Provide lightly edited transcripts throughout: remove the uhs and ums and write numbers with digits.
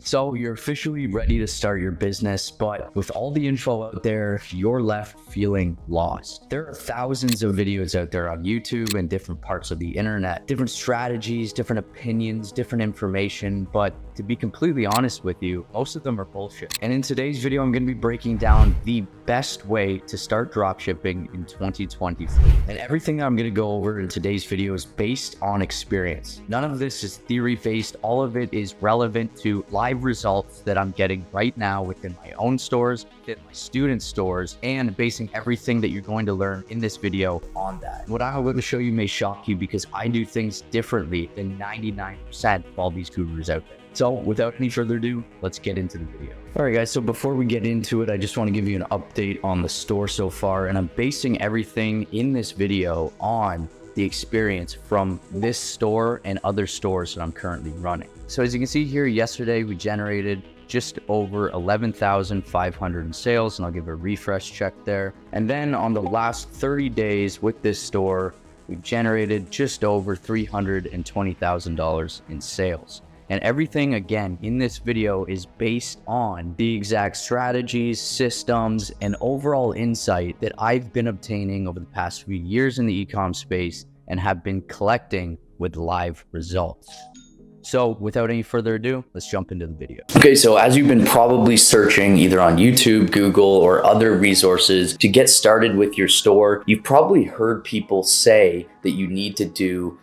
So you're officially ready to start your business, but with all the info out there, you're left feeling lost. There are thousands of videos out there on YouTube and different parts of the internet, different strategies, different opinions, different information, but to be completely honest with you, most of them are bullshit. And in today's video, I'm going to be breaking down the best way to start dropshipping in 2023. And everything that I'm going to go over in today's video is based on experience. None of this is theory-based. All of it is relevant to live results that I'm getting right now within my own stores, within my student stores, and basing everything that you're going to learn in this video on that. What I'm going to show you may shock you because I do things differently than 99% of all these gurus out there. So without any further ado, let's get into the video. All right, guys, so before we get into it, I just want to give you an update on the store so far, and I'm basing everything in this video on the experience from this store and other stores that I'm currently running. So as you can see here, yesterday we generated just over 11,500 in sales, and I'll give a refresh check there. And then on the last 30 days with this store, we've generated just over $320,000 in sales. And everything, again, in this video is based on the exact strategies, systems, and overall insight that I've been obtaining over the past few years in the e-com space and have been collecting with live results. So without any further ado, let's jump into the video. Okay, so as you've been probably searching either on YouTube, Google, or other resources to get started with your store, you've probably heard people say that you need to do,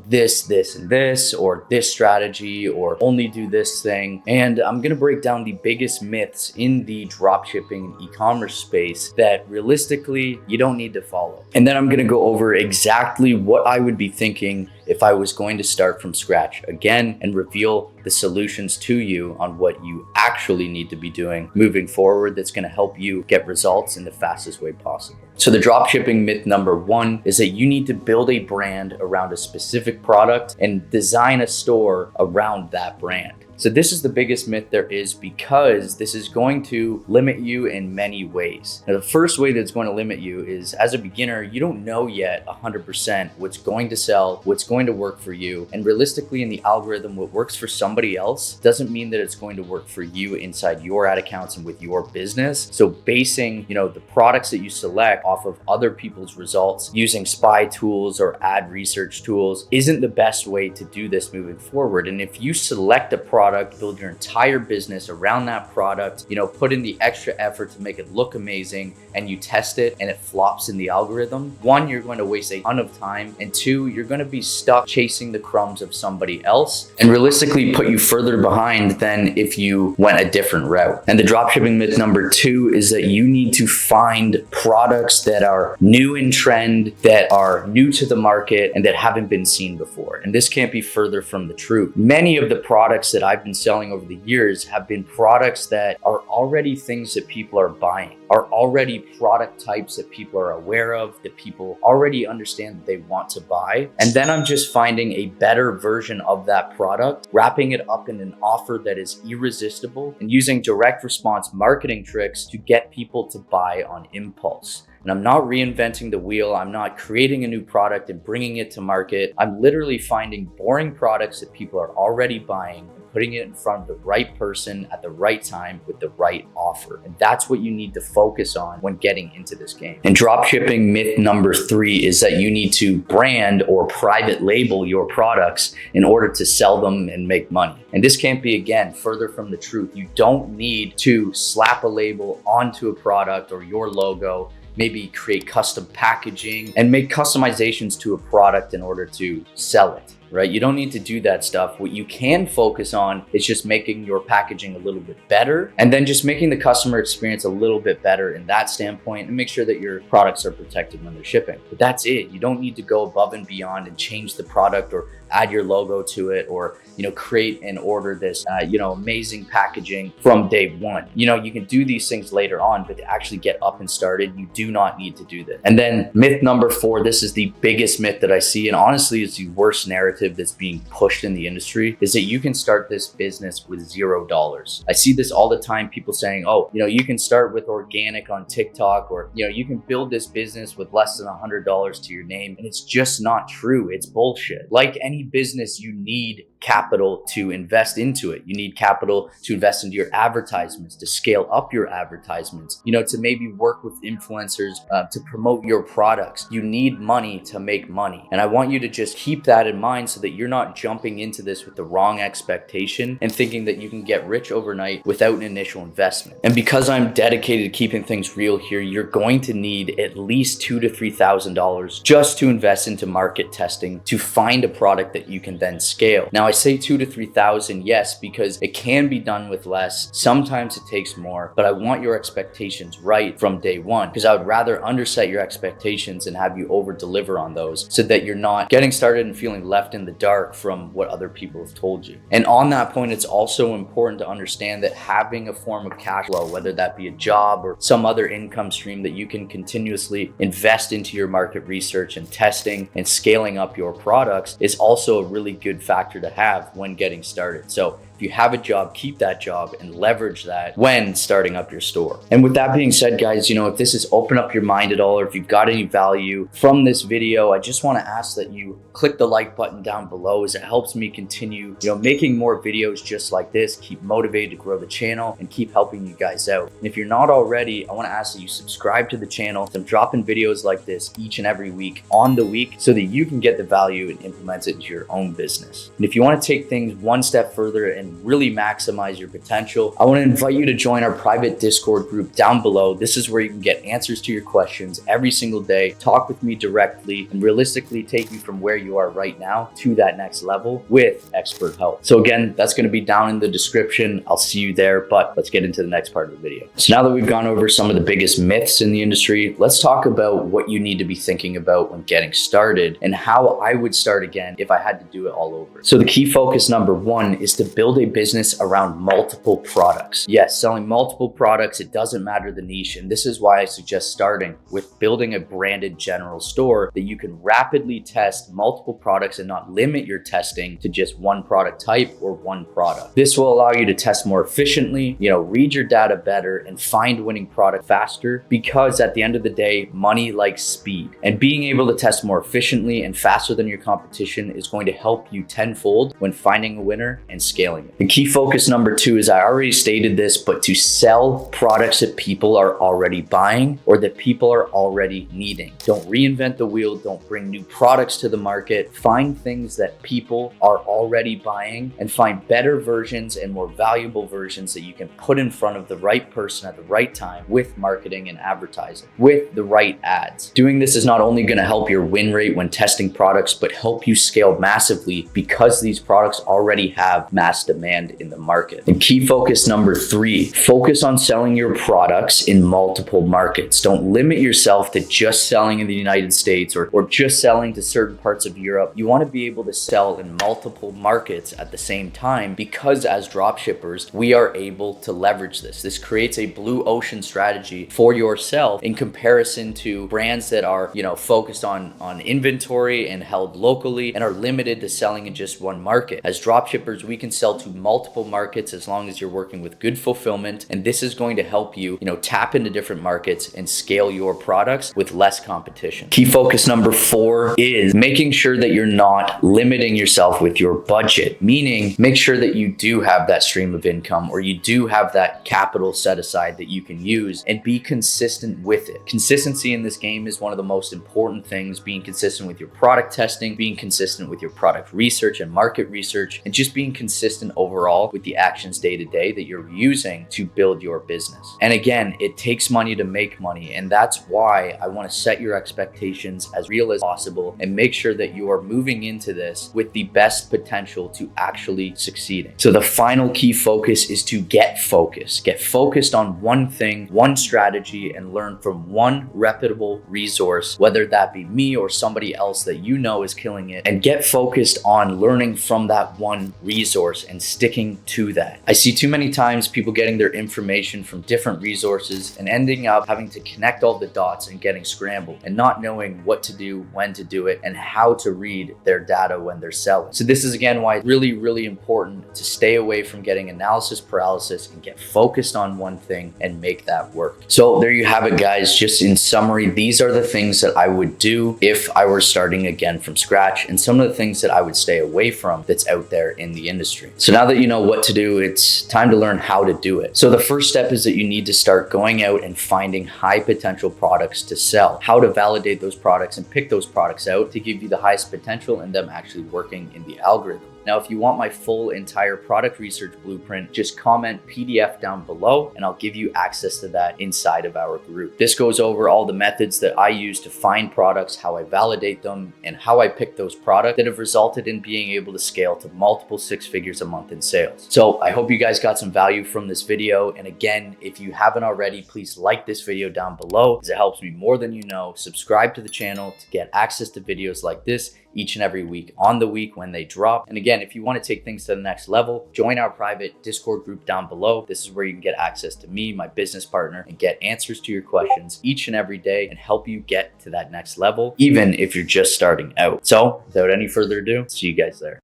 this, and this, or this strategy, or only do this thing. And I'm gonna break down the biggest myths in the dropshipping and e-commerce space that realistically you don't need to follow. And then I'm gonna go over exactly what I would be thinking if I was going to start from scratch again and reveal the solutions to you on what you actually need to be doing moving forward that's gonna help you get results in the fastest way possible. So the dropshipping myth number one is that you need to build a brand around a specific product and design a store around that brand. So this is the biggest myth there is because this is going to limit you in many ways. Now, the first way that's going to limit you is as a beginner, you don't know yet 100% what's going to sell, what's going to work for you. And realistically in the algorithm, what works for somebody else doesn't mean that it's going to work for you inside your ad accounts and with your business. So basing, the products that you select off of other people's results using spy tools or ad research tools isn't the best way to do this moving forward. And if you select a product, build your entire business around that product, put in the extra effort to make it look amazing, and you test it and it flops in the algorithm, one, you're going to waste a ton of time, and two, you're going to be stuck chasing the crumbs of somebody else and realistically put you further behind than if you went a different route. And the dropshipping myth number two is that you need to find products that are new in trend, that are new to the market, and that haven't been seen before. And this can't be further from the truth. Many of the products that I've been selling over the years have been products that are already things that people are buying, are already product types that people are aware of, that people already understand that they want to buy. And then I'm just finding a better version of that product, wrapping it up in an offer that is irresistible, and using direct response marketing tricks to get people to buy on impulse. And I'm not reinventing the wheel. I'm not creating a new product and bringing it to market. I'm literally finding boring products that people are already buying, putting it in front of the right person at the right time with the right offer. And that's what you need to focus on when getting into this game. And dropshipping myth number three is that you need to brand or private label your products in order to sell them and make money. And this can't be, again, further from the truth. You don't need to slap a label onto a product or your logo, maybe create custom packaging and make customizations to a product in order to sell it. Right? You don't need to do that stuff. What you can focus on is just making your packaging a little bit better, and then just making the customer experience a little bit better in that standpoint, and make sure that your products are protected when they're shipping. But that's it. You don't need to go above and beyond and change the product or add your logo to it, or create and order this amazing packaging from day one. You can do these things later on, but to actually get up and started, you do not need to do this. And then myth number four, this is the biggest myth that I see, and honestly it's the worst narrative that's being pushed in the industry, is that you can start this business with $0. I see this all the time, people saying, you can start with organic on TikTok, or you can build this business with less than $100 to your name. And it's just not true. It's bullshit. Like any business, you need capital to invest into it. You need capital to invest into your advertisements, to scale up your advertisements, to maybe work with influencers to promote your products. You need money to make money. And I want you to just keep that in mind so that you're not jumping into this with the wrong expectation and thinking that you can get rich overnight without an initial investment. And because I'm dedicated to keeping things real here, you're going to need at least $2,000 to $3,000 just to invest into market testing to find a product that you can then scale. Now I say $2,000 to $3,000, yes, because it can be done with less. Sometimes it takes more, but I want your expectations right from day one, because I would rather underset your expectations and have you over deliver on those so that you're not getting started and feeling left in the dark from what other people have told you. And on that point, it's also important to understand that having a form of cash flow, whether that be a job or some other income stream that you can continuously invest into your market research and testing and scaling up your products, is also a really good factor to have when getting started. So if you have a job, keep that job and leverage that when starting up your store. And with that being said, guys, if this has opened up your mind at all, or if you've got any value from this video, I just want to ask that you click the like button down below, as it helps me continue, making more videos just like this, keep motivated to grow the channel and keep helping you guys out. And if you're not already, I want to ask that you subscribe to the channel. I'm dropping videos like this each and every week on the week so that you can get the value and implement it into your own business. And if you want to take things one step further and really maximize your potential, I want to invite you to join our private Discord group down below. This is where you can get answers to your questions every single day, talk with me directly, and realistically take you from where you are right now to that next level with expert help. So again, that's going to be down in the description. I'll see you there, but let's get into the next part of the video. So now that we've gone over some of the biggest myths in the industry, let's talk about what you need to be thinking about when getting started and how I would start again if I had to do it all over. So the key focus number one is to build a business around multiple products. Yes, selling multiple products, it doesn't matter the niche. And this is why I suggest starting with building a branded general store that you can rapidly test multiple products and not limit your testing to just one product type or one product. This will allow you to test more efficiently, read your data better and find winning product faster, because at the end of the day, money likes speed. And being able to test more efficiently and faster than your competition is going to help you tenfold when finding a winner and scaling it. The key focus number two is, I already stated this, but to sell products that people are already buying or that people are already needing. Don't reinvent the wheel. Don't bring new products to the market. Find things that people are already buying and find better versions and more valuable versions that you can put in front of the right person at the right time with marketing and advertising, with the right ads. Doing this is not only going to help your win rate when testing products, but help you scale massively because these products already have mass demand in the market. And key focus number three, focus on selling your products in multiple markets. Don't limit yourself to just selling in the United States or just selling to certain parts of Europe. You want to be able to sell in multiple markets at the same time, because as dropshippers, we are able to leverage this. This creates a blue ocean strategy for yourself in comparison to brands that are, focused on inventory and held locally and are limited to selling in just one market. As dropshippers, we can sell to multiple markets as long as you're working with good fulfillment. And this is going to help you, tap into different markets and scale your products with less competition. Key focus number four is making sure that you're not limiting yourself with your budget, meaning make sure that you do have that stream of income or you do have that capital set aside that you can use, and be consistent with it. Consistency in this game is one of the most important things. Being consistent with your product testing, being consistent with your product research and market research, and just being consistent overall with the actions day to day that you're using to build your business. And again, it takes money to make money. And that's why I want to set your expectations as real as possible and make sure that you are moving into this with the best potential to actually succeeding. So the final key focus is to get focused. Get focused on one thing, one strategy, and learn from one reputable resource, whether that be me or somebody else that is killing it, and get focused on learning from that one resource and and sticking to that. I see too many times people getting their information from different resources and ending up having to connect all the dots and getting scrambled and not knowing what to do, when to do it, and how to read their data when they're selling. So this is again why it's really, really important to stay away from getting analysis paralysis and get focused on one thing and make that work. So there you have it, guys. Just in summary, these are the things that I would do if I were starting again from scratch, and some of the things that I would stay away from that's out there in the industry. So now that you know what to do, it's time to learn how to do it. So the first step is that you need to start going out and finding high potential products to sell, how to validate those products and pick those products out to give you the highest potential and them actually working in the algorithm. Now, if you want my full entire product research blueprint, just comment PDF down below and I'll give you access to that inside of our group. This goes over all the methods that I use to find products, how I validate them, and how I pick those products that have resulted in being able to scale to multiple 6 figures a month in sales. So I hope you guys got some value from this video. And again, if you haven't already, please like this video down below because it helps me more than you know. Subscribe to the channel to get access to videos like this each and every week on the week when they drop. And again, if you want to take things to the next level, join our private Discord group down below. This is where you can get access to me, my business partner, and get answers to your questions each and every day and help you get to that next level, even if you're just starting out. So without any further ado, see you guys there.